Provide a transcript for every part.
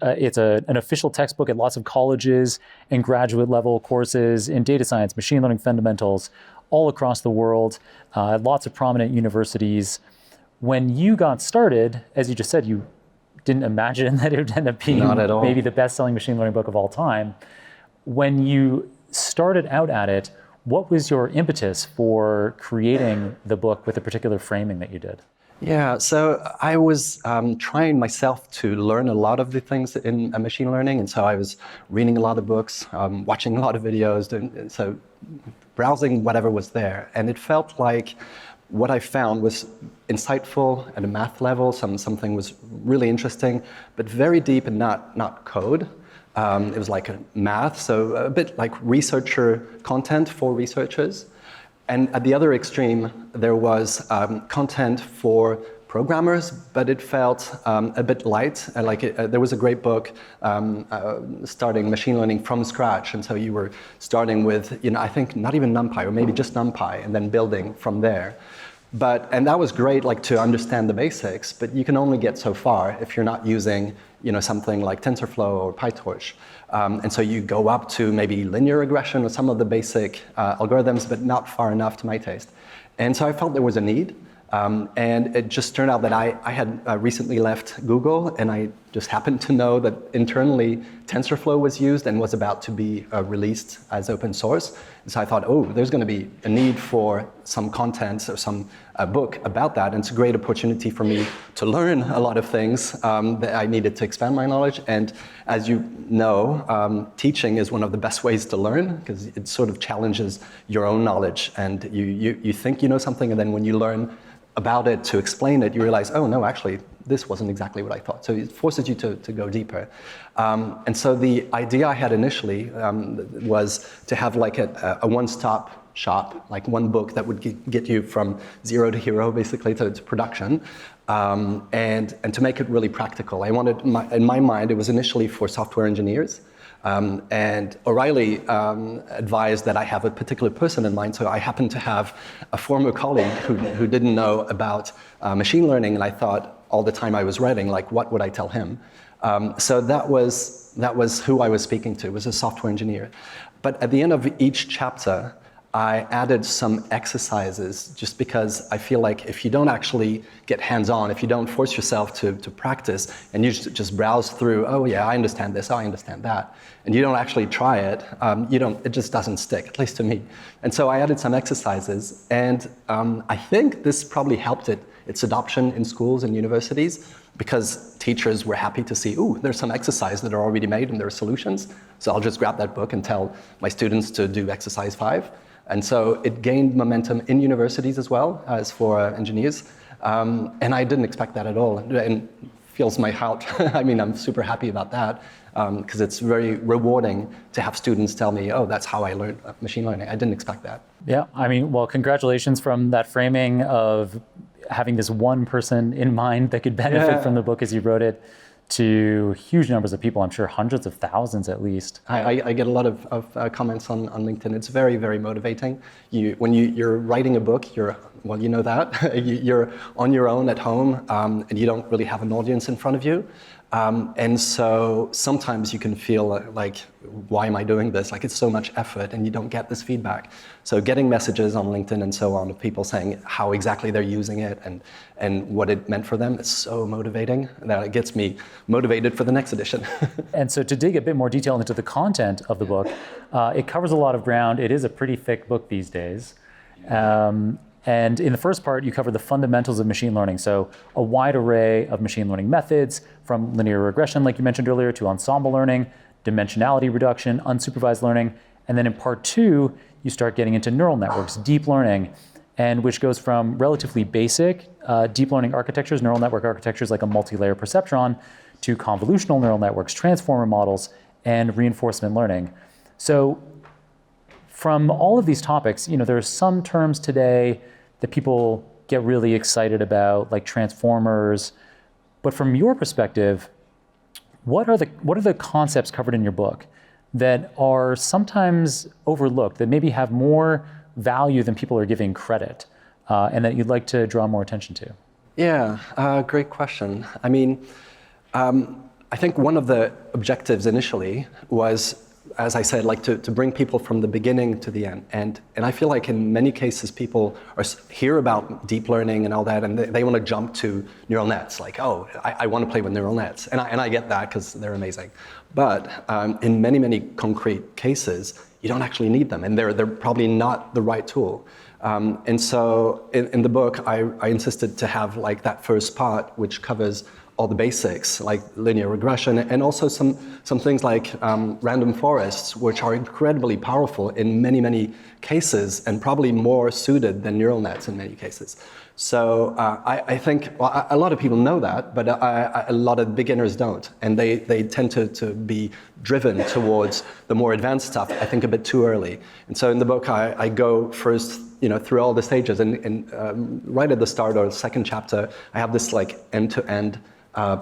It's an official textbook at lots of colleges and graduate level courses in data science, machine learning fundamentals, all across the world, lots of prominent universities. When you got started, as you just said, you didn't imagine that it would end up being maybe the best-selling machine learning book of all time. When you started out at it, what was your impetus for creating the book with a particular framing that you did? Yeah, so I was trying myself to learn a lot of the things in machine learning, and so I was reading a lot of books, watching a lot of videos, so browsing whatever was there. And it felt like what I found was insightful at a math level, something was really interesting, but very deep and not code. It was like a math, so a bit like researcher content for researchers. And at the other extreme, there was content for programmers, but it felt a bit light. There was a great book starting machine learning from scratch, and so you were starting with, I think not even NumPy, or maybe just NumPy, and then building from there. And that was great, to understand the basics, but you can only get so far if you're not using, something like TensorFlow or PyTorch. And so you go up to maybe linear regression or some of the basic algorithms, but not far enough to my taste. And so I felt there was a need. And it just turned out that I had recently left Google, and I just happened to know that internally TensorFlow was used and was about to be released as open source. And so I thought, there's going to be a need for some content or some book about that. And it's a great opportunity for me to learn a lot of things that I needed to expand my knowledge. And as you know, teaching is one of the best ways to learn, because it sort of challenges your own knowledge. And you think you know something, and then when you learn about it to explain it, you realize, oh no, actually, this wasn't exactly what I thought. So it forces you to go deeper. And so the idea I had initially was to have like a one-stop shop, like one book that would get you from zero to hero, basically, to production, and to make it really practical. I wanted, in my mind, it was initially for software engineers. And O'Reilly advised that I have a particular person in mind, so I happened to have a former colleague who didn't know about machine learning, and I thought all the time I was writing, what would I tell him? So that was who I was speaking to, was a software engineer. But at the end of each chapter, I added some exercises, just because I feel like if you don't actually get hands-on, if you don't force yourself to practice, and you just browse through, oh yeah, I understand this, oh, I understand that, and you don't actually try it, it just doesn't stick, at least to me. And so I added some exercises, and I think this probably helped its adoption in schools and universities, because teachers were happy to see, there's some exercises that are already made and there are solutions, so I'll just grab that book and tell my students to do exercise 5. And so it gained momentum in universities as well as for engineers. And I didn't expect that at all. And fills my heart. I mean, I'm super happy about that, because it's very rewarding to have students tell me, that's how I learned machine learning. I didn't expect that. Yeah, I mean, well, congratulations from that framing of having this one person in mind that could benefit from the book as you wrote it, to huge numbers of people, I'm sure hundreds of thousands at least. I get a lot of comments on LinkedIn. It's very, very motivating. When you're writing a book, you know that. You're on your own at home, and you don't really have an audience in front of you. And so sometimes you can feel like, why am I doing this? Like, it's so much effort and you don't get this feedback. So getting messages on LinkedIn and so on of people saying how exactly they're using it and what it meant for them is so motivating that it gets me motivated for the next edition. And so to dig a bit more detail into the content of the book, it covers a lot of ground. It is a pretty thick book these days. And in the first part, you cover the fundamentals of machine learning. So a wide array of machine learning methods, from linear regression, like you mentioned earlier, to ensemble learning, dimensionality reduction, unsupervised learning. And then in part 2, you start getting into neural networks, deep learning, and which goes from relatively basic deep learning architectures, neural network architectures like a multi-layer perceptron, to convolutional neural networks, transformer models, and reinforcement learning. So from all of these topics, there are some terms today that people get really excited about, like transformers. But from your perspective, what are the concepts covered in your book that are sometimes overlooked, that maybe have more value than people are giving credit, and that you'd like to draw more attention to? Yeah, great question. I mean, I I think one of the objectives initially was, as I said, like to bring people from the beginning to the end. And I feel like in many cases people hear about deep learning and all that, and they want to jump to neural nets. Like, oh, I want to play with neural nets. And I get that because they're amazing. But in many, many concrete cases, you don't actually need them. And they're probably not the right tool. And so in the book, I insisted to have like that first part, which covers all the basics, like linear regression, and also some things like random forests, which are incredibly powerful in many, many cases, and probably more suited than neural nets in many cases. So I think, well, a lot of people know that, but a lot of beginners don't, and they tend to be driven towards the more advanced stuff, I think, a bit too early. And so in the book, I go first, through all the stages, and right at the start or the second chapter, I have this like end-to-end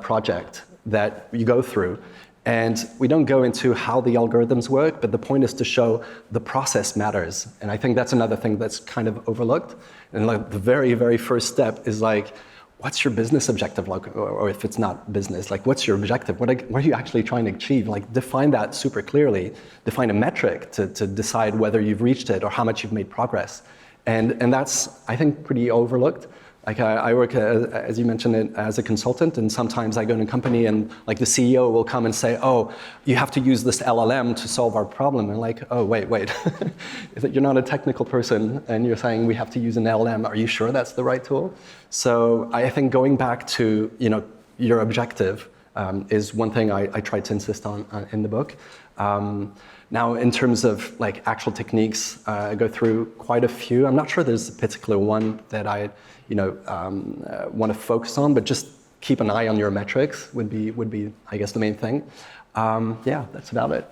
project that you go through. And we don't go into how the algorithms work, but the point is to show the process matters. And I think that's another thing that's kind of overlooked. And like the very, very first step is like, what's your business objective? Like, or if it's not business, like what's your objective? What are you actually trying to achieve? Like define that super clearly, define a metric to decide whether you've reached it or how much you've made progress. And that's, I think, pretty overlooked. Like I work, as you mentioned, as a consultant, and sometimes I go in a company and like the CEO will come and say, oh, you have to use this LLM to solve our problem. And like, oh, wait. You're not a technical person and you're saying we have to use an LLM. Are you sure that's the right tool? So I think going back to, your objective is one thing I try to insist on in the book. Now, in terms of like actual techniques, I go through quite a few. I'm not sure there's a particular one that I, want to focus on, but just keep an eye on your metrics would be, I guess, the main thing. Yeah, that's about it.